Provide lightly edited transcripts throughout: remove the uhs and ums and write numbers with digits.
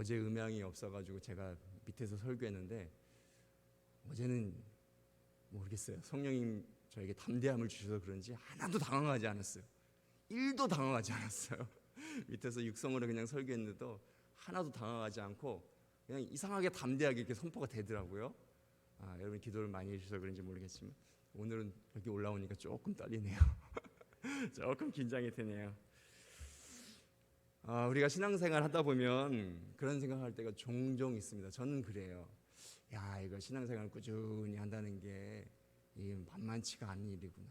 어제 음향이 없어가지고 제가 밑에서 설교했는데 어제는 모르겠어요. 성령님 저에게 담대함을 주셔서 그런지 하나도 당황하지 않았어요. 1도 당황하지 않았어요. 밑에서 육성으로 그냥 설교했는데도 하나도 당황하지 않고 그냥 이상하게 담대하게 이렇게 선포가 되더라고요. 여러분 기도를 많이 해주셔서 그런지 모르겠지만 오늘은 여기 올라오니까 조금 떨리네요. 조금 긴장이 되네요. 우리가 신앙생활 하다 보면 그런 생각할 때가 종종 있습니다. 저는 그래요. 야, 이거 신앙생활 꾸준히 한다는 게 만만치가 않은 일이구나.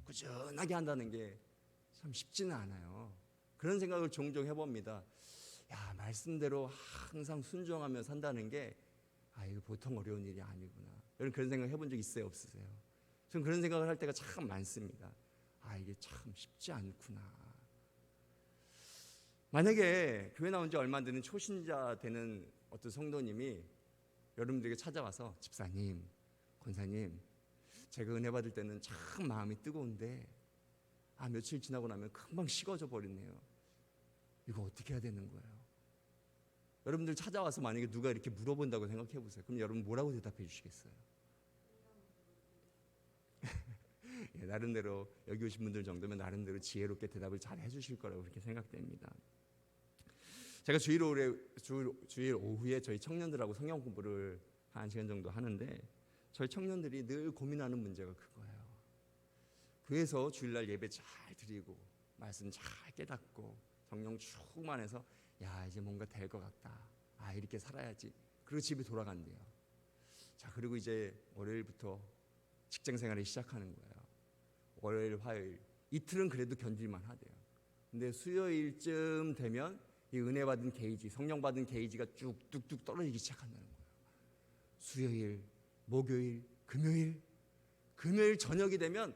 꾸준하게 한다는 게 참 쉽지는 않아요. 그런 생각을 종종 해봅니다. 야, 말씀대로 항상 순종하며 산다는 게 이거 보통 어려운 일이 아니구나. 여러분 그런 생각 해본 적 있어요, 없으세요? 저는 그런 생각을 할 때가 참 많습니다. 이게 참 쉽지 않구나. 만약에 교회 나온 지 얼마 안 되는 초신자 되는 어떤 성도님이 여러분들에게 찾아와서 집사님, 권사님, 제가 은혜 받을 때는 참 마음이 뜨거운데 며칠 지나고 나면 금방 식어져 버리네요. 이거 어떻게 해야 되는 거예요? 여러분들 찾아와서 만약에 누가 이렇게 물어본다고 생각해 보세요. 그럼 여러분 뭐라고 대답해 주시겠어요? 나름대로 여기 오신 분들 정도면 나름대로 지혜롭게 대답을 잘 해주실 거라고 그렇게 생각됩니다. 제가 주일 오후에 저희 청년들하고 성경 공부를 1시간 정도 하는데 저희 청년들이 늘 고민하는 문제가 그거예요. 교회에서 주일날 예배 잘 드리고 말씀 잘 깨닫고 성령 충만해서 이제 뭔가 될 것 같다. 이렇게 살아야지. 그리고 집에 돌아간대요. 자, 그리고 이제 월요일부터 직장 생활을 시작하는 거예요. 월요일, 화요일 이틀은 그래도 견딜만 하대요. 근데 수요일쯤 되면 이 은혜 받은 게이지, 성령 받은 게이지가 뚝뚝뚝 떨어지기 시작한다는 거예요. 수요일, 목요일, 금요일 저녁이 되면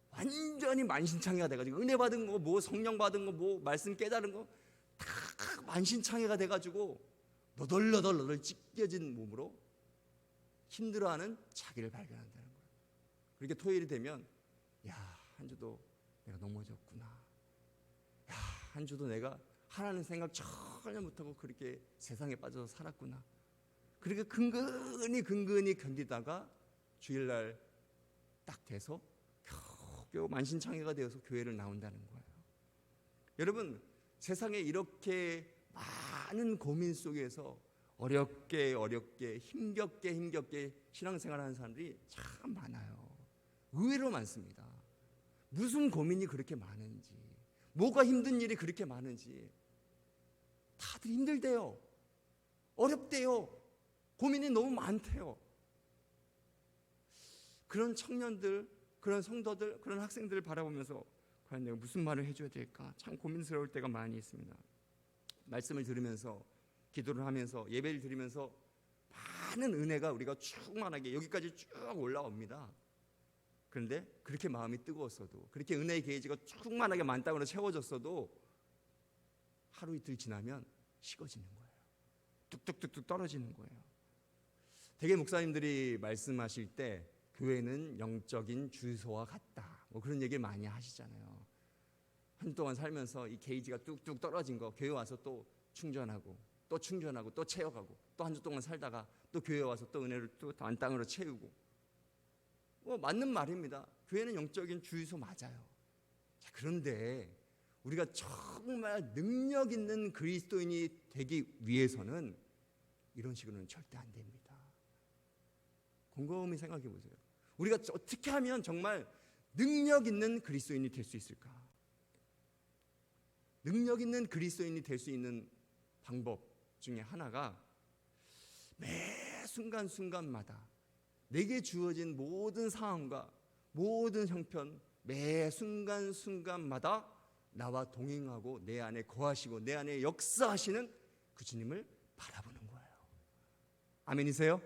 완전히 만신창이가 돼가지고 은혜 받은 거, 성령 받은 거, 말씀 깨달은 거 다 만신창이가 돼가지고 너덜너덜 찢겨진 몸으로 힘들어하는 자기를 발견한다는 거예요. 그렇게 토요일이 되면 한 주도 내가 넘어졌구나. 한 주도 내가 하나님 생각 전혀 못하고 그렇게 세상에 빠져서 살았구나. 그렇게 근근히 견디다가 주일날 딱 돼서 겨우 만신창이가 되어서 교회를 나온다는 거예요. 여러분 세상에 이렇게 많은 고민 속에서 어렵게 힘겹게 신앙생활하는 사람들이 참 많아요. 의외로 많습니다. 무슨 고민이 그렇게 많은지, 뭐가 힘든 일이 그렇게 많은지 다들 힘들대요. 어렵대요. 고민이 너무 많대요. 그런 청년들, 그런 성도들, 그런 학생들을 바라보면서 과연 내가 무슨 말을 해줘야 될까 참 고민스러울 때가 많이 있습니다. 말씀을 들으면서 기도를 하면서 예배를 드리면서 많은 은혜가 우리가 충만하게 여기까지 쭉 올라옵니다. 그런데 그렇게 마음이 뜨거웠어도, 그렇게 은혜의 게이지가 충만하게 만땅으로 채워졌어도 하루 이틀 지나면 식어지는 거예요. 뚝뚝뚝뚝 떨어지는 거예요. 대개 목사님들이 말씀하실 때 교회는 영적인 주유소와 같다, 그런 얘기를 많이 하시잖아요. 한 주 동안 살면서 이 게이지가 뚝뚝 떨어진 거 교회 와서 또 충전하고 또 채워가고 또 한 주 동안 살다가 또 교회 와서 또 은혜를 또 만땅으로 채우고, 맞는 말입니다. 교회는 영적인 주유소 맞아요. 자, 그런데 우리가 정말 능력 있는 그리스도인이 되기 위해서는 이런 식으로는 절대 안 됩니다. 곰곰이 생각해 보세요. 우리가 어떻게 하면 정말 능력 있는 그리스도인이 될 수 있을까? 능력 있는 그리스도인이 될 수 있는 방법 중에 하나가 매 순간순간마다 내게 주어진 모든 상황과 모든 형편, 매 순간순간마다 나와 동행하고 내 안에 거하시고 내 안에 역사하시는 그 주님을 바라보는 거예요. 아멘이세요?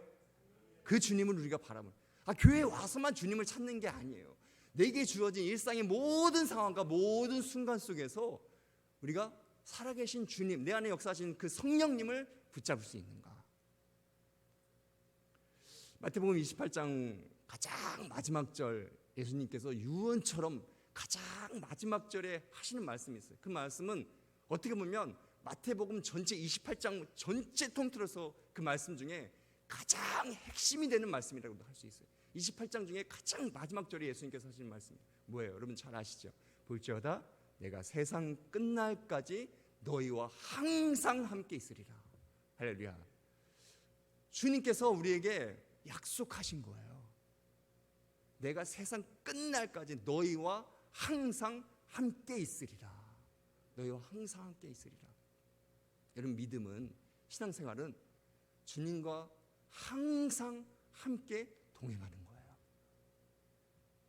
그 주님을 우리가 바라보는, 교회에 와서만 주님을 찾는 게 아니에요. 내게 주어진 일상의 모든 상황과 모든 순간 속에서 우리가 살아계신 주님, 내 안에 역사하신 그 성령님을 붙잡을 수 있는가? 마태복음 28장 가장 마지막 절, 예수님께서 유언처럼 가장 마지막 절에 하시는 말씀이 있어요. 그 말씀은 어떻게 보면 마태복음 전체 28장 전체 통틀어서 그 말씀 중에 가장 핵심이 되는 말씀이라고도 할 수 있어요. 28장 중에 가장 마지막 절에 예수님께서 하신 말씀 뭐예요? 여러분 잘 아시죠? 볼지어다 내가 세상 끝날까지 너희와 항상 함께 있으리라. 할렐루야. 주님께서 우리에게 약속하신 거예요. 내가 세상 끝날까지 너희와 항상 함께 있으리라. 너희와 항상 함께 있으리라. 여러분 믿음은, 신앙생활은 주님과 항상 함께 동행하는 거예요.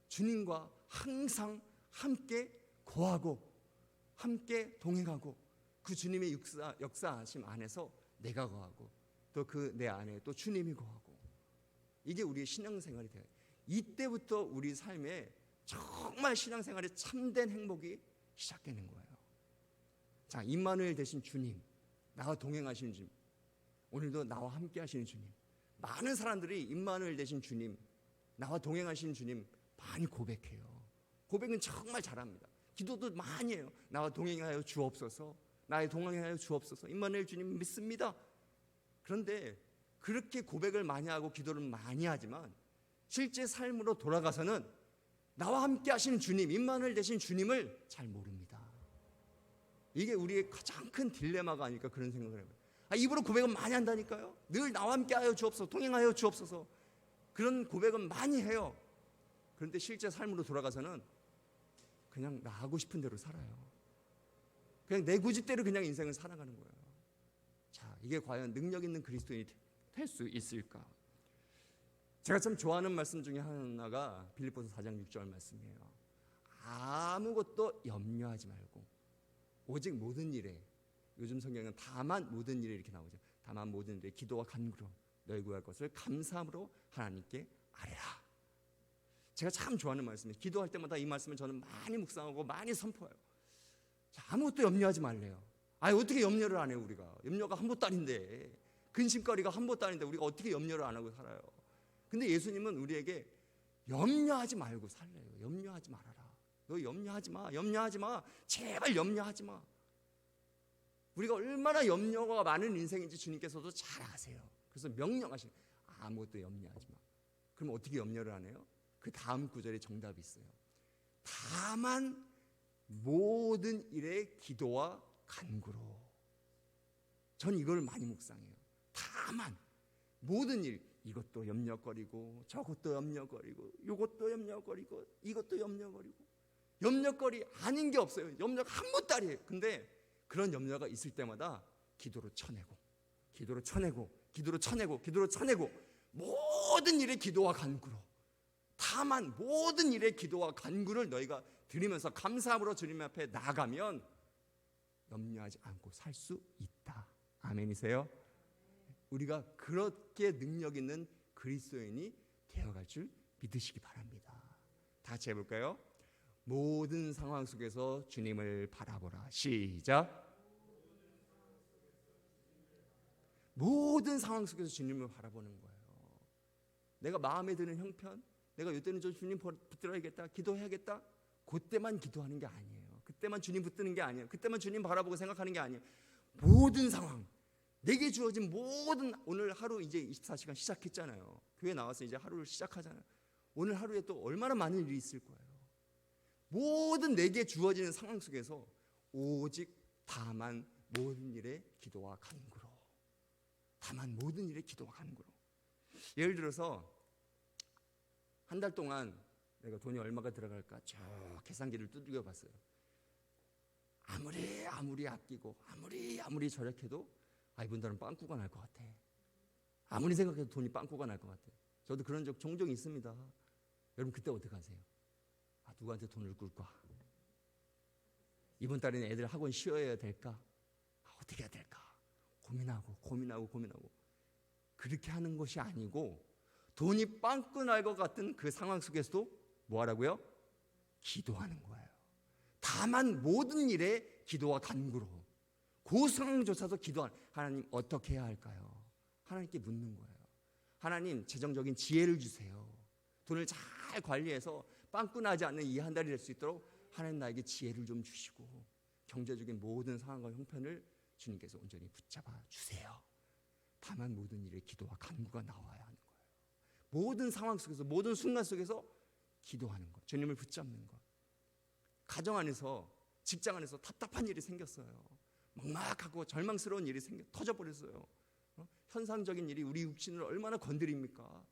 주님과 항상 함께 거하고 함께 동행하고 그 주님의 역사하심 안에서 내가 거하고 또 그 내 안에 또 주님이 거하고, 이게 우리의 신앙생활이 돼요. 이때부터 우리 삶에 정말 신앙생활의 참된 행복이 시작되는 거예요. 자, 임마누엘 되신 주님, 나와 동행하시는 주님, 오늘도 나와 함께 하시는 주님. 많은 사람들이 임마누엘 되신 주님, 나와 동행하시는 주님 많이 고백해요. 고백은 정말 잘합니다. 기도도 많이 해요. 나와 동행하여 주옵소서, 나의 동행하여 주옵소서, 임마누엘 주님 믿습니다. 그런데 그렇게 고백을 많이 하고 기도를 많이 하지만 실제 삶으로 돌아가서는 나와 함께 하시는 주님, 임마누엘 되신 주님을 잘 모릅니다. 이게 우리의 가장 큰 딜레마가 아닐까 그런 생각을 해요. 입으로 고백은 많이 한다니까요. 늘 나와 함께 하여 주옵소서, 동행하여 주옵소서, 그런 고백은 많이 해요. 그런데 실제 삶으로 돌아가서는 그냥 나 하고 싶은 대로 살아요. 그냥 내 고집대로 그냥 인생을 살아가는 거예요. 자, 이게 과연 능력 있는 그리스도인이 될 수 있을까? 제가 참 좋아하는 말씀 중에 하나가 빌립보서 4장 6절 말씀이에요. 아무것도 염려하지 말고 오직 모든 일에, 요즘 성경은 다만 모든 일에 이렇게 나오죠. 다만 모든 일에 기도와 간구로 너희 구할 것을 감사함으로 하나님께 아뢰라. 제가 참 좋아하는 말씀이에요. 기도할 때마다 이 말씀을 저는 많이 묵상하고 많이 선포해요. 자, 아무것도 염려하지 말래요. 어떻게 염려를 안 해요? 우리가 염려가 한 보따리인데, 근심거리가 한 보따리인데 우리가 어떻게 염려를 안 하고 살아요? 근데 예수님은 우리에게 염려하지 말고 살래요. 염려하지 말아라. 너 염려하지 마. 염려하지 마. 제발 염려하지 마. 우리가 얼마나 염려가 많은 인생인지 주님께서도 잘 아세요. 그래서 명령하시는, 아무것도 염려하지 마. 그럼 어떻게 염려를 안 해요? 그 다음 구절에 정답이 있어요. 다만 모든 일에 기도와 간구로. 전 이걸 많이 묵상해요. 다만 모든 일, 이것도 염려거리고 저것도 염려거리고 이것도 염려거리고 이것도 염려거리고, 염려거리 아닌 게 없어요. 염려가 한 보따리예요. 근데 그런 염려가 있을 때마다 기도로 쳐내고 기도로 쳐내고 기도로 쳐내고 기도로 쳐내고, 모든 일에 기도와 간구로, 다만 모든 일에 기도와 간구를 너희가 드리면서 감사함으로 주님 앞에 나아가면 염려하지 않고 살 수 있다. 아멘이세요? 우리가 그렇게 능력 있는 그리스도인이 되어갈 줄 믿으시기 바랍니다. 다 같이 해볼까요? 모든 상황 속에서 주님을 바라보라. 시작. 모든 상황 속에서 주님을 바라보는 거예요. 내가 마음에 드는 형편, 내가 이때는 저 주님 붙들어야겠다, 기도해야겠다, 그때만 기도하는 게 아니에요. 그때만 주님 붙드는 게 아니에요. 그때만 주님 바라보고 생각하는 게 아니에요. 모든 상황, 내게 주어진 모든, 오늘 하루 이제 24시간 시작했잖아요. 교회 나와서 이제 하루를 시작하잖아요. 오늘 하루에 또 얼마나 많은 일이 있을 거예요. 모든 내게 주어지는 상황 속에서 오직 다만 모든 일에 기도와 간구로, 다만 모든 일에 기도와 간구로. 예를 들어서 한 달 동안 내가 돈이 얼마가 들어갈까 쭉 계산기를 두들겨 봤어요. 아무리 아끼고 아무리 절약해도 이번 달은 빵꾸가 날 것 같아. 아무리 생각해도 돈이 빵꾸가 날 것 같아. 저도 그런 적 종종 있습니다. 여러분 그때 어떻게 하세요? 누구한테 돈을 꿀까? 이번 달에는 애들 학원 쉬어야 될까? 어떻게 해야 될까? 고민하고 그렇게 하는 것이 아니고, 돈이 빵꾸 날 것 같은 그 상황 속에서도 뭐 하라고요? 기도하는 거예요. 다만 모든 일에 기도와 간구로, 그 상황조차도 기도하는, 하나님 어떻게 해야 할까요? 하나님께 묻는 거예요. 하나님 재정적인 지혜를 주세요. 돈을 잘 관리해서 빵꾸 나지 않는 이 한 달이 될 수 있도록 하나님 나에게 지혜를 좀 주시고, 경제적인 모든 상황과 형편을 주님께서 온전히 붙잡아 주세요. 다만 모든 일에 기도와 간구가 나와야 하는 거예요. 모든 상황 속에서, 모든 순간 속에서 기도하는 것, 주님을 붙잡는 것. 가정 안에서, 직장 안에서 답답한 일이 생겼어요. 막막하고 절망스러운 일이 터져버렸어요. 현상적인 일이 우리 육신을 얼마나 건드립니까?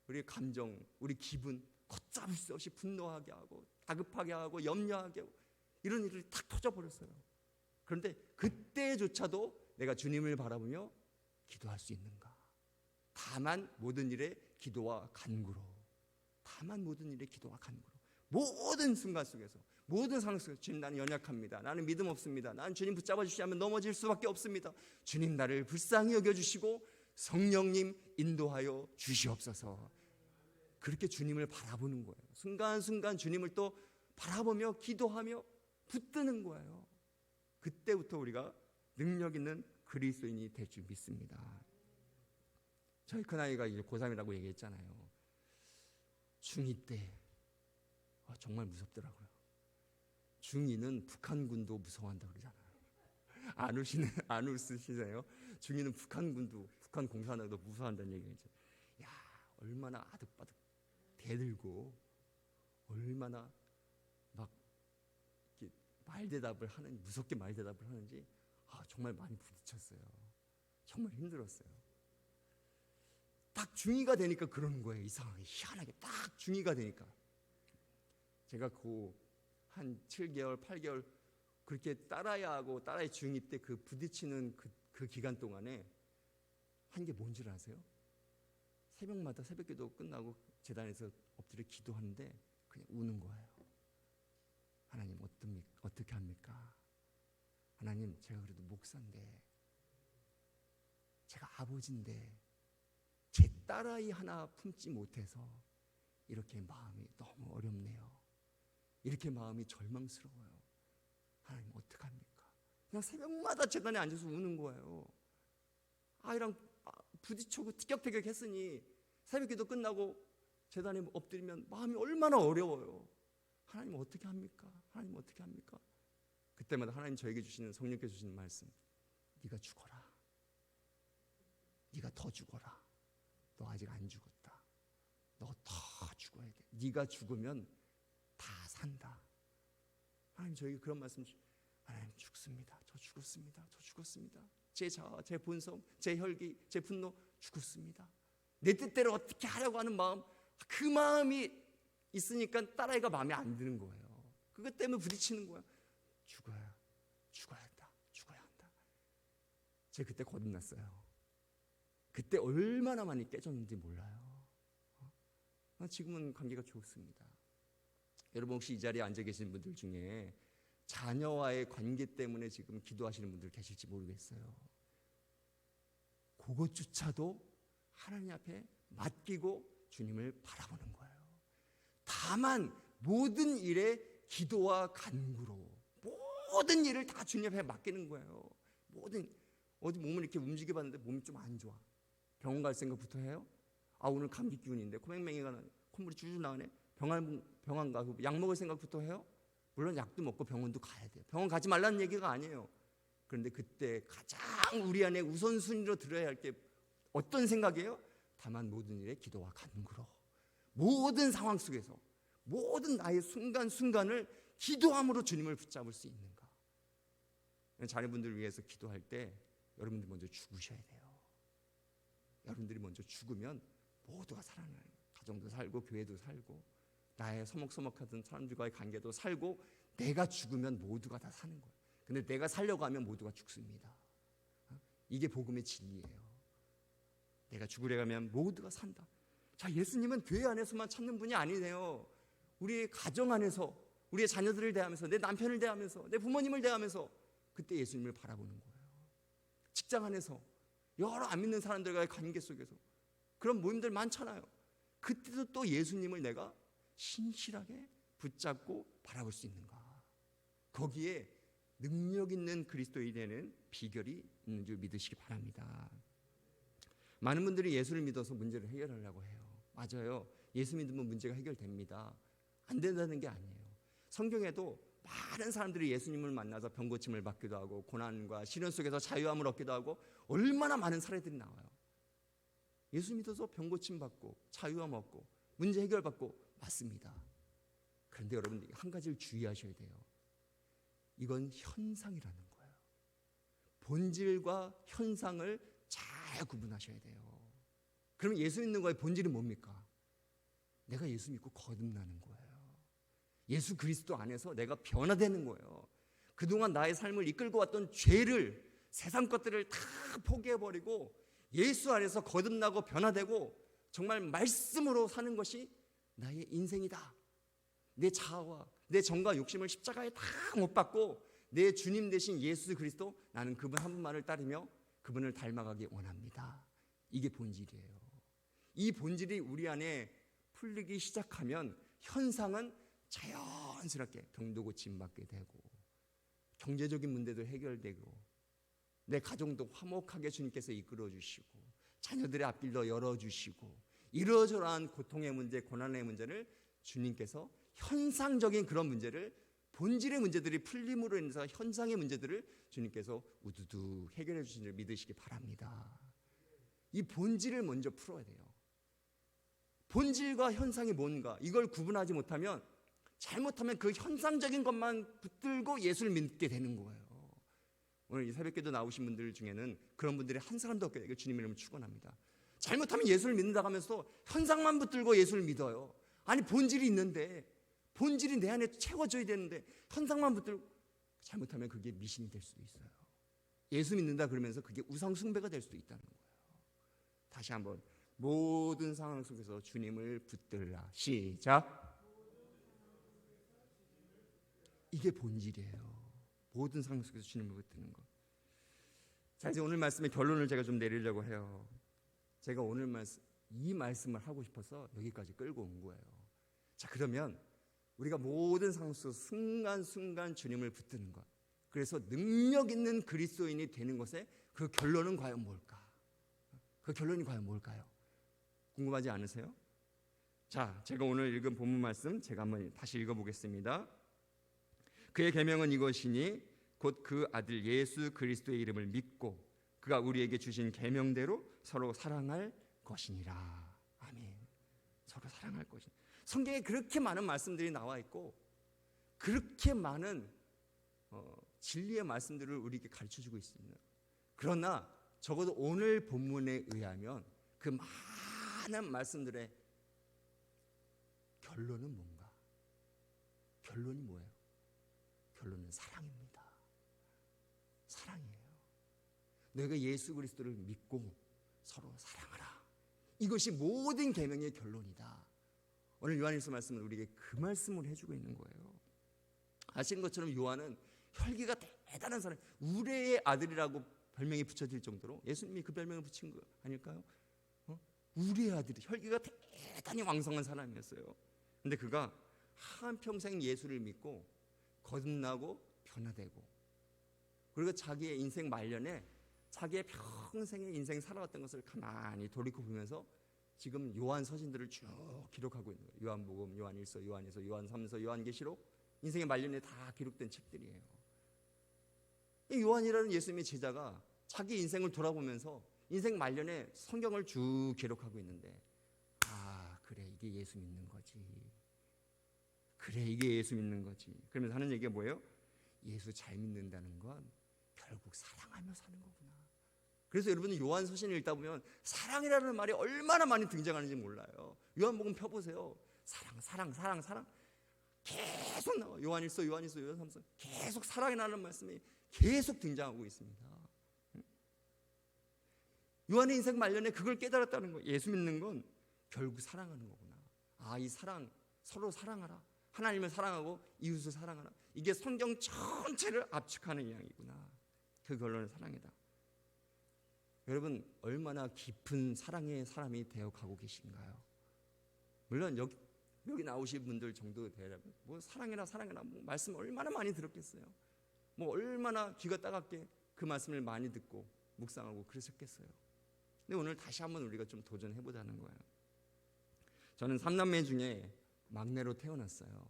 우리의 감정, 우리 기분 걷잡을 수 없이 분노하게 하고 다급하게 하고 염려하게 하고 이런 일이 탁 터져버렸어요. 그런데 그때조차도 내가 주님을 바라보며 기도할 수 있는가? 다만 모든 일에 기도와 간구로, 다만 모든 일에 기도와 간구로, 모든 순간 속에서, 모든 상황 속에서 주님, 나는 연약합니다. 나는 믿음 없습니다. 나는 주님 붙잡아 주시지 않으면 넘어질 수밖에 없습니다. 주님, 나를 불쌍히 여겨주시고 성령님 인도하여 주시옵소서. 그렇게 주님을 바라보는 거예요. 순간순간 주님을 또 바라보며 기도하며 붙드는 거예요. 그때부터 우리가 능력 있는 그리스도인이 될 줄 믿습니다. 저희 큰아이가 이제 고3이라고 얘기했잖아요. 중2 때 정말 무섭더라고요. 중2는 북한군도 무서워한다 그러잖아요. 안 웃으시세요? 중2는 북한군도, 북한 공산당도 무서워한다는 얘기죠. 야, 얼마나 아득바득 대들고 얼마나 막 말대답을 하는, 무섭게 말대답을 하는지 정말 많이 부딪혔어요. 정말 힘들었어요. 딱 중2가 되니까 그러는 거예요. 이상하게 희한하게 딱 중2가 되니까. 제가 한 7개월 8개월 그렇게 딸아야 하고 딸아이 중2 때 그 부딪히는 그 기간 동안에 한 게 뭔지 아세요? 새벽마다 새벽기도 끝나고 제단에서 엎드려 기도하는데 그냥 우는 거예요. 하나님 어떻게 합니까? 하나님, 제가 그래도 목사인데, 제가 아버지인데 제 딸아이 하나 품지 못해서 이렇게 마음이 너무 어렵네요. 이렇게 마음이 절망스러워요. 하나님 어떡합니까? 그냥 새벽마다 제단에 앉아서 우는 거예요. 아이랑 부딪히고 티격태격 했으니 새벽기도 끝나고 제단에 엎드리면 마음이 얼마나 어려워요. 하나님 어떻게 합니까? 하나님 어떻게 합니까? 그때마다 하나님 저에게 주시는, 성령께 주시는 말씀, 네가 죽어라. 네가 더 죽어라. 너 아직 안 죽었다. 너 더 죽어야 돼. 네가 죽으면 다 산다. 하나님 저에게 그런 말씀 주시고, 하나님 죽습니다. 저 죽었습니다. 저 죽었습니다. 제 자아, 제 본성, 제 혈기, 제 분노 죽었습니다. 내 뜻대로 어떻게 하려고 하는 마음, 그 마음이 있으니까 딸아이가 마음에 안 드는 거예요. 그것 때문에 부딪히는 거예요. 죽어야 한다. 죽어야 한다. 제가 그때 거듭났어요. 그때 얼마나 많이 깨졌는지 몰라요. 지금은 관계가 좋습니다. 여러분 혹시 이 자리에 앉아 계신 분들 중에 자녀와의 관계 때문에 지금 기도하시는 분들 계실지 모르겠어요. 그것조차도 하나님 앞에 맡기고 주님을 바라보는 거예요. 다만 모든 일에 기도와 간구로 모든 일을 다 주님 앞에 맡기는 거예요. 어디 몸을 이렇게 움직여봤는데 몸이 좀 안 좋아. 병원 갈 생각부터 해요. 오늘 감기 기운인데 코맹맹이가 나네. 콧물이 줄줄 나네. 병원 가서 약 먹을 생각부터 해요. 물론 약도 먹고 병원도 가야 돼요. 병원 가지 말라는 얘기가 아니에요. 그런데 그때 가장 우리 안에 우선순위로 들어야 할 게 어떤 생각이에요? 다만 모든 일에 기도와 간구로, 모든 상황 속에서 모든 나의 순간순간을 기도함으로 주님을 붙잡을 수 있는가? 자녀분들을 위해서 기도할 때 여러분들이 먼저 죽으셔야 돼요. 여러분들이 먼저 죽으면 모두가 살아나요. 가정도 살고 교회도 살고 나의 서먹서먹하던 사람들과의 관계도 살고, 내가 죽으면 모두가 다 사는 거예요. 근데 내가 살려고 하면 모두가 죽습니다. 이게 복음의 진리예요. 내가 죽으려 하면 모두가 산다. 자, 예수님은 교회 안에서만 찾는 분이 아니네요. 우리의 가정 안에서, 우리의 자녀들을 대하면서, 내 남편을 대하면서, 내 부모님을 대하면서 그때 예수님을 바라보는 거예요. 직장 안에서 여러 안 믿는 사람들과의 관계 속에서 그런 모임들 많잖아요. 그때도 또 예수님을 내가 신실하게 붙잡고 바라볼 수 있는가? 거기에 능력 있는 그리스도인이 되는 비결이 있는 줄 믿으시기 바랍니다. 많은 분들이 예수를 믿어서 문제를 해결하려고 해요. 맞아요. 예수 믿으면 문제가 해결됩니다. 안 된다는 게 아니에요. 성경에도 많은 사람들이 예수님을 만나서 병고침을 받기도 하고 고난과 시련 속에서 자유함을 얻기도 하고 얼마나 많은 사례들이 나와요. 예수 믿어서 병고침 받고 자유함 얻고 문제 해결받고 맞습니다. 그런데 여러분 한 가지를 주의하셔야 돼요. 이건 현상이라는 거예요. 본질과 현상을 잘 구분하셔야 돼요. 그럼 예수 믿는 거의 본질이 뭡니까? 내가 예수 믿고 거듭나는 거예요. 예수 그리스도 안에서 내가 변화되는 거예요. 그동안 나의 삶을 이끌고 왔던 죄를, 세상 것들을 다 포기해버리고 예수 안에서 거듭나고 변화되고 정말 말씀으로 사는 것이 나의 인생이다. 내 자아와 내 정과 욕심을 십자가에 다 못 박고 내 주님 되신 예수 그리스도, 나는 그분 한 분만을 따르며 그분을 닮아가기 원합니다. 이게 본질이에요. 이 본질이 우리 안에 풀리기 시작하면 현상은 자연스럽게 병도 고침받게 되고 경제적인 문제도 해결되고 내 가정도 화목하게 주님께서 이끌어 주시고 자녀들의 앞길도 열어주시고 이러저러한 고통의 문제, 고난의 문제를 주님께서 현상적인 그런 문제를, 본질의 문제들이 풀림으로 인해서 현상의 문제들을 주님께서 우두두 해결해 주시는 줄 믿으시기 바랍니다. 이 본질을 먼저 풀어야 돼요. 본질과 현상이 뭔가 이걸 구분하지 못하면 잘못하면 그 현상적인 것만 붙들고 예수를 믿게 되는 거예요. 오늘 이 새벽기도 나오신 분들 중에는 그런 분들이 한 사람도 없게 주님 이름을 축원합니다. 잘못하면 예수를 믿는다고 하면서 현상만 붙들고 예수를 믿어요. 아니 본질이 있는데, 본질이 내 안에 채워져야 되는데 현상만 붙들고 잘못하면 그게 미신이 될 수도 있어요. 예수 믿는다 그러면서 그게 우상 숭배가 될 수도 있다는 거예요. 다시 한번 모든 상황 속에서 주님을 붙들라. 시작. 이게 본질이에요. 모든 상황 속에서 주님을 붙드는 것. 자, 이제 오늘 말씀의 결론을 제가 좀 내리려고 해요. 제가 오늘 이 말씀을 하고 싶어서 여기까지 끌고 온 거예요. 자, 그러면 우리가 모든 상황 속에서 순간순간 주님을 붙드는 것, 그래서 능력 있는 그리스도인이 되는 것의 그 결론은 과연 뭘까? 그 결론이 과연 뭘까요? 궁금하지 않으세요? 자, 제가 오늘 읽은 본문 말씀 제가 한번 다시 읽어보겠습니다. 그의 계명은 이것이니 곧 그 아들 예수 그리스도의 이름을 믿고 그가 우리에게 주신 계명대로 서로 사랑할 것이니라. 아멘. 서로 사랑할 것이니라. 성경에 그렇게 많은 말씀들이 나와 있고 그렇게 많은 진리의 말씀들을 우리에게 가르쳐주고 있습니다. 그러나 적어도 오늘 본문에 의하면 그 많은 말씀들의 결론은 뭔가? 결론이 뭐예요? 결론은 사랑입니다. 사랑이에요. 너희가 예수 그리스도를 믿고 서로 사랑하라. 이것이 모든 계명의 결론이다. 오늘 요한일서 말씀은 우리에게 그 말씀을 해주고 있는 거예요. 아시는 것처럼 요한은 혈기가 대단한 사람, 우레의 아들이라고 별명이 붙여질 정도로 예수님이 그 별명을 붙인 거 아닐까요? 우리의 아들이 혈기가 대단히 왕성한 사람이었어요. 근데 그가 한평생 예수를 믿고 거듭나고 변화되고, 그리고 자기의 인생 말년에 자기의 평생의 인생 살아왔던 것을 가만히 돌이켜보면서 지금 요한 서신들을 쭉 기록하고 있는 거예요. 요한복음, 요한일서, 요한에서, 요한삼서, 요한계시록, 인생의 말년에 다 기록된 책들이에요. 이 요한이라는 예수님의 제자가 자기 인생을 돌아보면서 인생 말년에 성경을 쭉 기록하고 있는데, 아, 그래, 이게 예수 믿는 거지. 그래, 이게 예수 믿는 거지. 그러면서 하는 얘기가 뭐예요? 예수 잘 믿는다는 건 결국 사랑하며 사는 거구나. 그래서 여러분이 요한 서신을 읽다 보면 사랑이라는 말이 얼마나 많이 등장하는지 몰라요. 요한복음 펴보세요. 사랑, 사랑, 사랑, 사랑 계속 나와요. 요한일서, 요한일서, 요한삼서 계속 사랑이라는 말씀이 계속 등장하고 있습니다. 요한의 인생 말년에 그걸 깨달았다는 거예요. 예수 믿는 건 결국 사랑하는 거구나. 아, 이 사랑, 서로 사랑하라. 하나님을 사랑하고 이웃을 사랑하라. 이게 성경 전체를 압축하는 이야기구나. 그 결론은 사랑이다. 여러분, 얼마나 깊은 사랑의 사람이 되어 가고 계신가요? 물론 여기 나오신 분들 정도 되라면 뭐 사랑이나 뭐 말씀 얼마나 많이 들었겠어요. 뭐 얼마나 귀가 따갑게 그 말씀을 많이 듣고 묵상하고 그러셨겠어요. 근데 오늘 다시 한번 우리가 좀 도전해보자는 거예요. 저는 3남매 중에 막내로 태어났어요.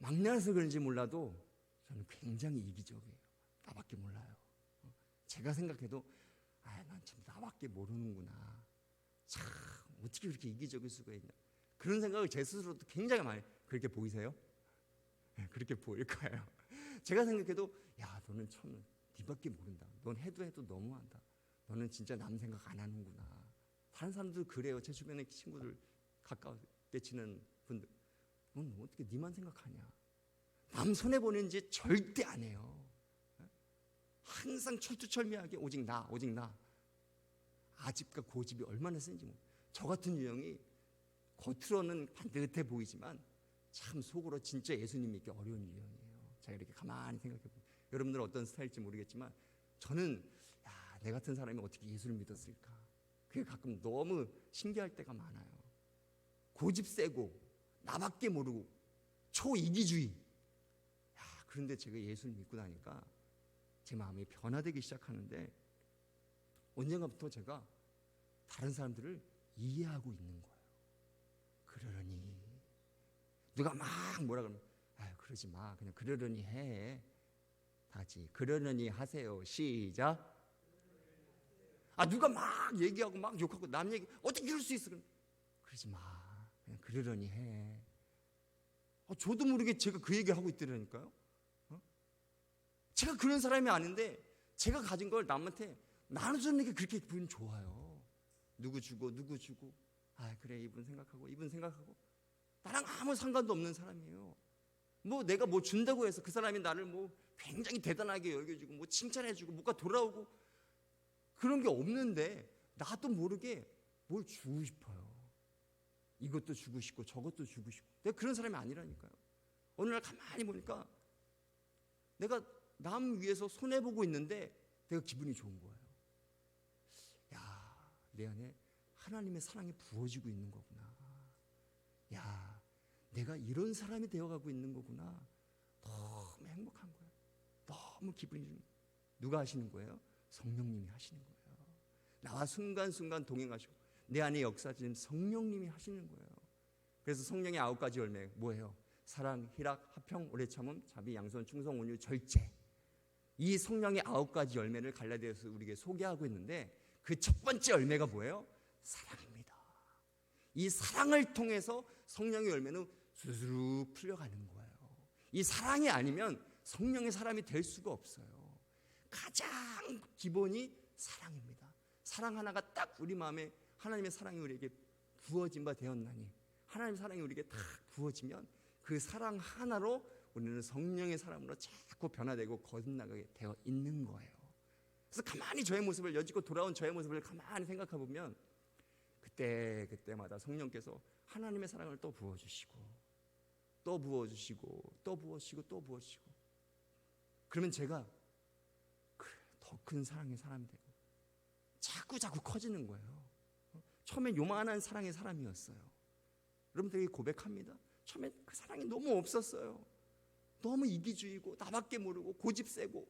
막내라서 그런지 몰라도 저는 굉장히 이기적이에요. 나밖에 몰라요. 제가 생각해도 난 참 나밖에 모르는구나. 참 어떻게 그렇게 이기적일 수가 있냐. 그런 생각을 제 스스로도 굉장히 많이. 그렇게 보이세요? 네, 그렇게 보일 거예요. 제가 생각해도 야 너는 참 네밖에 모른다. 넌 해도 너무한다. 너는 진짜 남 생각 안 하는구나. 다른 사람들 그래요. 제 주변의 친구들 가깝게 지는 분들 넌 어떻게 네만 생각하냐. 남 손해보는 짓 절대 안 해요. 항상 철두철미하게 오직 나. 아집과 고집이 얼마나 센지 저 같은 유형이 겉으로는 반듯해 보이지만 참 속으로 진짜 예수님 믿기 어려운 유형이에요. 제가 이렇게 가만히 생각해보면 여러분들은 어떤 스타일일지 모르겠지만 저는 내 같은 사람이 어떻게 예수를 믿었을까. 그게 가끔 너무 신기할 때가 많아요. 고집 세고 나밖에 모르고 초이기주의. 그런데 제가 예수를 믿고 나니까 제 마음이 변화되기 시작하는데 언젠가부터 제가 다른 사람들을 이해하고 있는 거예요. 그러려니 누가 막 뭐라 그러면 그러지 마. 그냥 그러려니 해. 다 같이 그러려니 하세요. 시작. 누가 막 얘기하고 막 욕하고 남 얘기 어떻게 그럴 수 있어. 그러지 마. 그냥 그러려니 해. 저도 모르게 제가 그 얘기하고 있더라니까요. 제가 그런 사람이 아닌데 제가 가진 걸 남한테 나눠주는 게 그렇게 기분이 좋아요. 누구 주고 그래 이분 생각하고 나랑 아무 상관도 없는 사람이에요. 내가 준다고 해서 그 사람이 나를 굉장히 대단하게 여겨주고 칭찬해주고 뭐가 돌아오고 그런 게 없는데 나도 모르게 뭘 주고 싶어요. 이것도 주고 싶고 저것도 주고 싶고 내가 그런 사람이 아니라니까요. 어느 날 가만히 보니까 내가 남 위해서 손해보고 있는데 내가 기분이 좋은 거예요. 내 안에 하나님의 사랑이 부어지고 있는 거구나. 내가 이런 사람이 되어가고 있는 거구나. 너무 행복한 거예요. 너무 기분이 좋은 거예요. 누가 하시는 거예요? 성령님이 하시는 거예요. 나와 순간순간 동행하시고 내 안에 역사하시는 성령님이 하시는 거예요. 그래서 성령의 9가지 열매 뭐예요? 사랑, 희락, 화평, 오래 참음, 자비, 양선, 충성, 온유, 절제. 이 성령의 9가지 열매를 갈라디아서 우리에게 소개하고 있는데 그 첫 번째 열매가 뭐예요? 사랑입니다. 이 사랑을 통해서 성령의 열매는 스스로 풀려가는 거예요. 이 사랑이 아니면 성령의 사람이 될 수가 없어요. 가장 기본이 사랑입니다. 사랑 하나가 딱 우리 마음에 하나님의 사랑이 우리에게 부어진 바 되었나니 하나님의 사랑이 우리에게 딱 부어지면 그 사랑 하나로 우리는 성령의 사람으로 자꾸 변화되고 거듭나가게 되어 있는 거예요. 그래서 가만히 저의 모습을 여지껏 돌아온 저의 모습을 가만히 생각해 보면 그때마다 성령께서 하나님의 사랑을 또 부어주시고 또 부어주시고 또 부어주시고 또 부어주시고 그러면 제가 더 큰 사랑의 사람이 되고 자꾸 커지는 거예요. 처음엔 요만한 사랑의 사람이었어요. 여러분들에게 고백합니다. 처음엔 그 사랑이 너무 없었어요. 너무 이기주의고 나밖에 모르고 고집 세고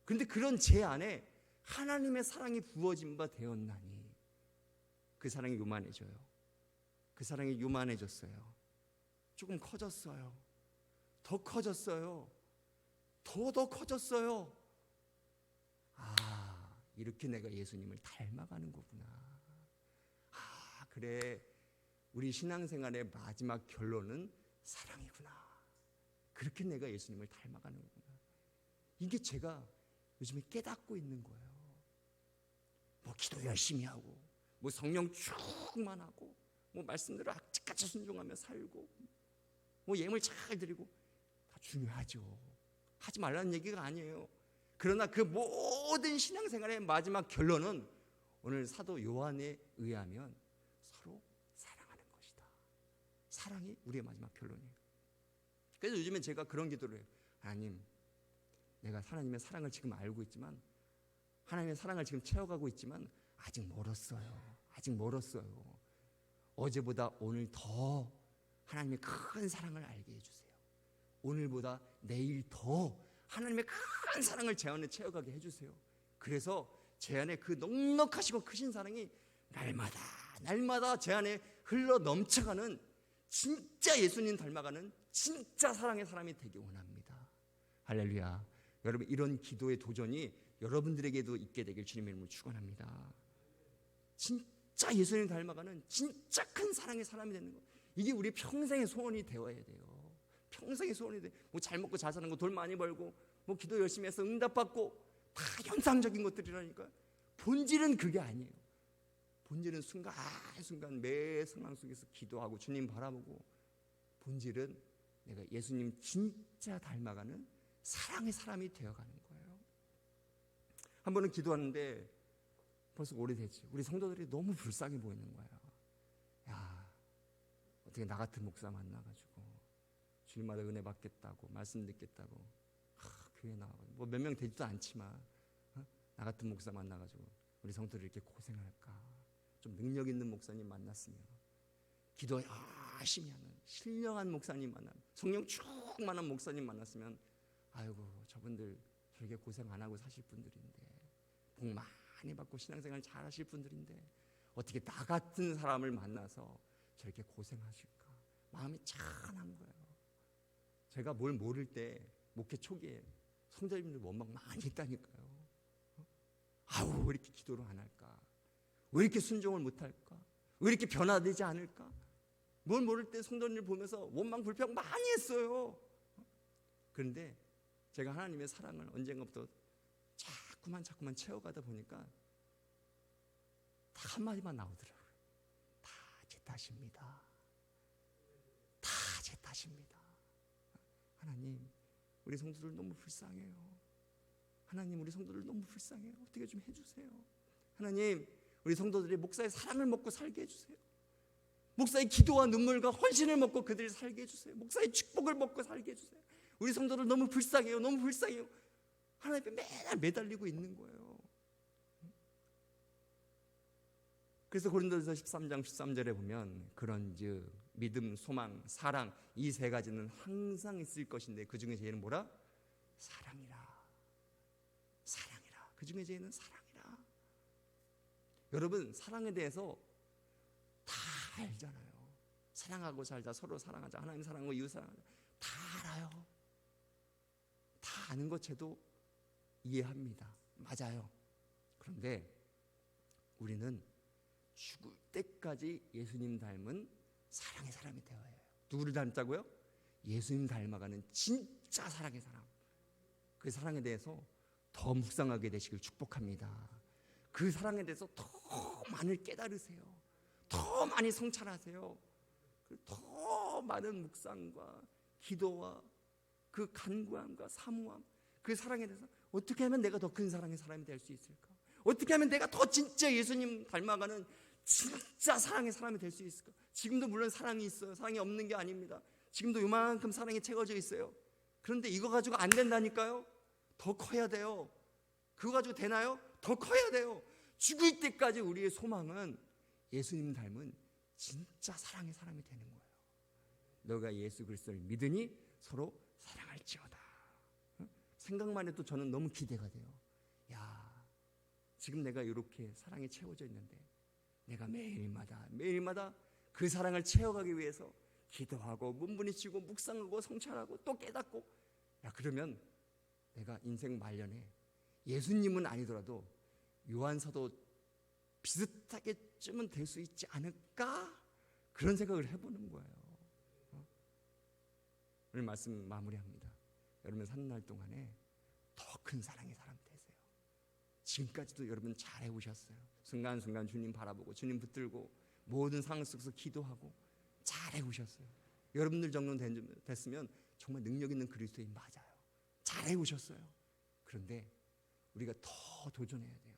그런데 그런 제 안에 하나님의 사랑이 부어진 바 되었나니 그 사랑이 요만해져요. 그 사랑이 요만해졌어요. 조금 커졌어요. 더 커졌어요. 더 커졌어요. 이렇게 내가 예수님을 닮아가는 거구나. 그래 우리 신앙생활의 마지막 결론은 사랑이구나. 그렇게 내가 예수님을 닮아가는 거구나. 이게 제가 요즘에 깨닫고 있는 거예요. 기도 열심히 하고 성령 충만하고 말씀대로 악착같이 순종하며 살고 예물 잘 드리고 다 중요하죠. 하지 말라는 얘기가 아니에요. 그러나 그 모든 신앙생활의 마지막 결론은 오늘 사도 요한에 의하면 서로 사랑하는 것이다. 사랑이 우리의 마지막 결론이에요. 그래서 요즘엔 제가 그런 기도를 해요. 하나님, 내가 하나님의 사랑을 지금 알고 있지만 하나님의 사랑을 지금 채워가고 있지만 아직 멀었어요. 어제보다 오늘 더 하나님의 큰 사랑을 알게 해주세요. 오늘보다 내일 더 하나님의 큰 사랑을 제 안에 채워가게 해주세요. 그래서 제 안에 그 넉넉하시고 크신 사랑이 날마다 제 안에 흘러 넘쳐가는 진짜 예수님 닮아가는 진짜 사랑의 사람이 되기 원합니다. 할렐루야. 여러분, 이런 기도의 도전이 여러분들에게도 있게 되길 주님의 이름으로 축원합니다. 진짜 예수님 닮아가는 진짜 큰 사랑의 사람이 되는 거, 이게 우리 평생의 소원이 되어야 돼요. 평생의 소원이 돼. 뭐 잘 먹고 잘 사는 거, 돈 많이 벌고, 뭐 기도 열심히 해서 응답받고, 다 현상적인 것들이라니까. 본질은 그게 아니에요. 본질은 순간순간 매 상황 속에서 기도하고 주님 바라보고, 본질은 내가 예수님 진짜 닮아가는 사랑의 사람이 되어가는 거예요. 한 번은 기도하는데 벌써 오래됐지. 우리 성도들이 너무 불쌍해 보이는 거예요. 야, 어떻게 나 같은 목사 만나가지고 주일마다 은혜 받겠다고, 말씀 듣겠다고, 교회 나와가지고 뭐 몇 명 되지도 않지만, 나 같은 목사 만나가지고 우리 성도들이 이렇게 고생할까. 좀 능력 있는 목사님 만났으면, 기도 열심히 하는 신령한 목사님 만나면, 성령 충만한 목사님 만났으면, 아이고 저분들 저렇게 고생 안 하고 사실 분들인데, 복 많이 받고 신앙생활 잘 하실 분들인데 어떻게 나 같은 사람을 만나서 저렇게 고생하실까. 마음이 찬한 거예요. 제가 뭘 모를 때 목회 초기에 성도님들 원망 많이 했다니까요. 아우, 왜 이렇게 기도를 안 할까? 왜 이렇게 순종을 못 할까? 왜 이렇게 변화되지 않을까? 뭘 모를 때 성도님들 보면서 원망 불평 많이 했어요. 그런데 제가 하나님의 사랑을 언젠가부터 자꾸만 채워가다 보니까 딱 한마디만 나오더라고요. 다 제 탓입니다. 다 제 탓입니다. 하나님, 우리 성도들 너무 불쌍해요. 하나님, 우리 성도들 너무 불쌍해요. 어떻게 좀 해주세요. 하나님, 우리 성도들이 목사의 사랑을 먹고 살게 해주세요. 목사의 기도와 눈물과 헌신을 먹고 그들이 살게 해주세요. 목사의 축복을 먹고 살게 해주세요. 우리 성도들 너무 불쌍해요. 너무 불쌍해요. 하나님께 매달 매달리고 있는 거예요. 그래서 고린도전서 13장 13절에 보면, 그런즉 믿음, 소망, 사랑, 이 세 가지는 항상 있을 것인데 그 중에 제일은 뭐라? 사랑이라. 사랑이라. 그 중에 제일은 사랑이라. 여러분, 사랑에 대해서 다 알잖아요. 사랑하고 살자, 서로 사랑하자, 하나님 사랑하고 이웃 사랑하자, 다 알아요. 다 아는 것 저도 이해합니다. 맞아요. 그런데 우리는 죽을 때까지 예수님 닮은 사랑의 사람이 되어야 해요. 누구를 닮자고요? 예수님 닮아가는 진짜 사랑의 사람. 그 사랑에 대해서 더 묵상하게 되시길 축복합니다. 그 사랑에 대해서 더 많이 깨달으세요. 더 많이 성찰하세요. 더 많은 묵상과 기도와 그 간구함과 사모함, 그 사랑에 대해서 어떻게 하면 내가 더 큰 사랑의 사람이 될 수 있을까? 어떻게 하면 내가 더 진짜 예수님 닮아가는 진짜 사랑의 사람이 될 수 있을까? 지금도 물론 사랑이 있어요. 사랑이 없는 게 아닙니다. 지금도 요만큼 사랑이 채워져 있어요. 그런데 이거 가지고 안 된다니까요. 더 커야 돼요. 그거 가지고 되나요? 더 커야 돼요. 죽을 때까지 우리의 소망은 예수님 닮은 진짜 사랑의 사람이 되는 거예요. 너가 예수 그리스도를 믿으니 서로 사랑할지어다. 생각만 해도 저는 너무 기대가 돼요. 야, 지금 내가 이렇게 사랑에 채워져 있는데 내가 매일마다 그 사랑을 채워가기 위해서 기도하고 문부니치고 묵상하고 성찰하고 또 깨닫고, 야, 그러면 내가 인생 말년에 예수님은 아니더라도 요한사도 비슷하게쯤은 될 수 있지 않을까? 그런 생각을 해보는 거예요. 오늘 말씀 마무리합니다. 여러분 사는 날 동안에 더 큰 사랑의 사람 되세요. 지금까지도 여러분 잘해 오셨어요. 순간순간 주님 바라보고 주님 붙들고 모든 상황 속에서 기도하고 잘해 오셨어요. 여러분들 정도 됐으면 정말 능력 있는 그리스도인 맞아요. 잘해 오셨어요. 그런데 우리가 더 도전해야 돼요.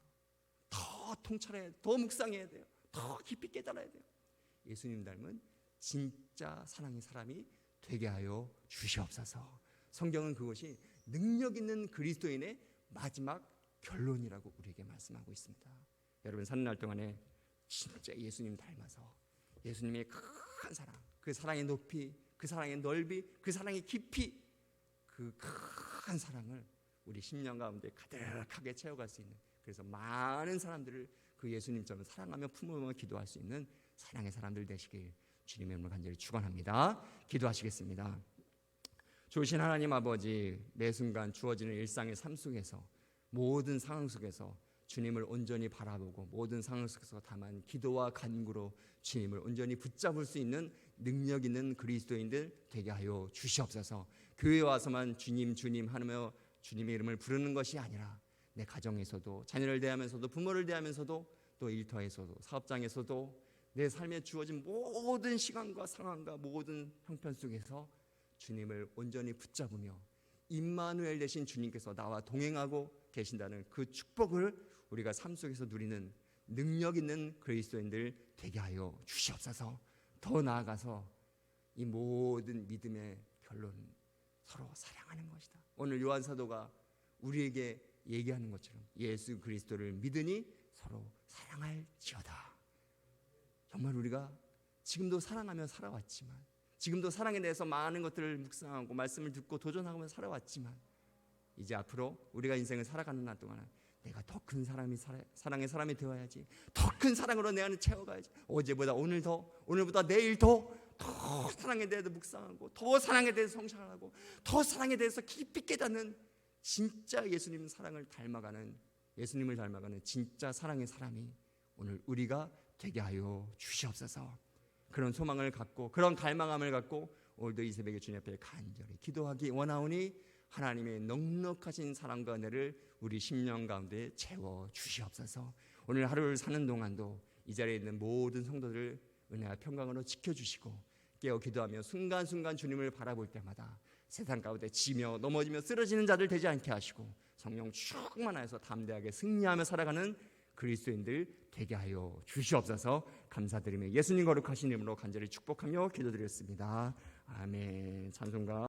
더 통찰해야 돼요. 더 묵상해야 돼요. 더 깊이 깨달아야 돼요. 예수님 닮은 진짜 사랑의 사람이 되게 하여 주시옵소서. 성경은 그것이 능력 있는 그리스도인의 마지막 결론이라고 우리에게 말씀하고 있습니다. 여러분 사는 날 동안에 진짜 예수님 닮아서 예수님의 큰 사랑, 그 사랑의 높이, 그 사랑의 넓이, 그 사랑의 깊이, 그 큰 사랑을 우리 심령 가운데 가득하게 채워갈 수 있는, 그래서 많은 사람들을 그 예수님처럼 사랑하며 품으며 기도할 수 있는 사랑의 사람들 되시길 주님의 이름으로 간절히 축원합니다. 기도하시겠습니다. 좋으신 하나님 아버지, 매 순간 주어지는 일상의 삶 속에서 모든 상황 속에서 주님을 온전히 바라보고 모든 상황 속에서 다만 기도와 간구로 주님을 온전히 붙잡을 수 있는 능력 있는 그리스도인들 되게 하여 주시옵소서. 교회에 와서만 주님 주님 하며 주님의 이름을 부르는 것이 아니라 내 가정에서도, 자녀를 대하면서도, 부모를 대하면서도, 또 일터에서도, 사업장에서도 내 삶에 주어진 모든 시간과 상황과 모든 형편 속에서 주님을 온전히 붙잡으며 임마누엘 되신 주님께서 나와 동행하고 계신다는 그 축복을 우리가 삶 속에서 누리는 능력 있는 그리스도인들 되게 하여 주시옵소서. 더 나아가서 이 모든 믿음의 결론은 서로 사랑하는 것이다. 오늘 요한 사도가 우리에게 얘기하는 것처럼 예수 그리스도를 믿으니 서로 사랑할지어다. 정말 우리가 지금도 사랑하며 살아왔지만, 지금도 사랑에 대해서 많은 것들을 묵상하고 말씀을 듣고 도전하며 살아왔지만, 이제 앞으로 우리가 인생을 살아가는 날 동안은 내가 더 큰 사랑의 사람이 되어야지. 더 큰 사랑으로 내 안을 채워가야지. 어제보다 오늘 더, 오늘보다 내일 더 사랑에 대해서 묵상하고, 더 사랑에 대해서 성찰하고, 더 사랑에 대해서 깊이 깨닫는 진짜 예수님 사랑을 닮아가는, 예수님을 닮아가는 진짜 사랑의 사람이 오늘 우리가 되게 하여 주시옵소서. 그런 소망을 갖고, 그런 갈망함을 갖고 오늘도 이 새벽에 주님 앞에 간절히 기도하기 원하오니 하나님의 넉넉하신 사랑과 은혜를 우리 심령 가운데 채워 주시옵소서. 오늘 하루를 사는 동안도 이 자리에 있는 모든 성도들을 은혜와 평강으로 지켜주시고, 깨어 기도하며 순간순간 주님을 바라볼 때마다 세상 가운데 지며 넘어지며 쓰러지는 자들 되지 않게 하시고, 성령 충만하여서 담대하게 승리하며 살아가는 그리스도인들 되게 하여 주시옵소서. 감사드리며 예수님 거룩하신 이름으로 간절히 축복하며 기도드렸습니다. 아멘. 찬송가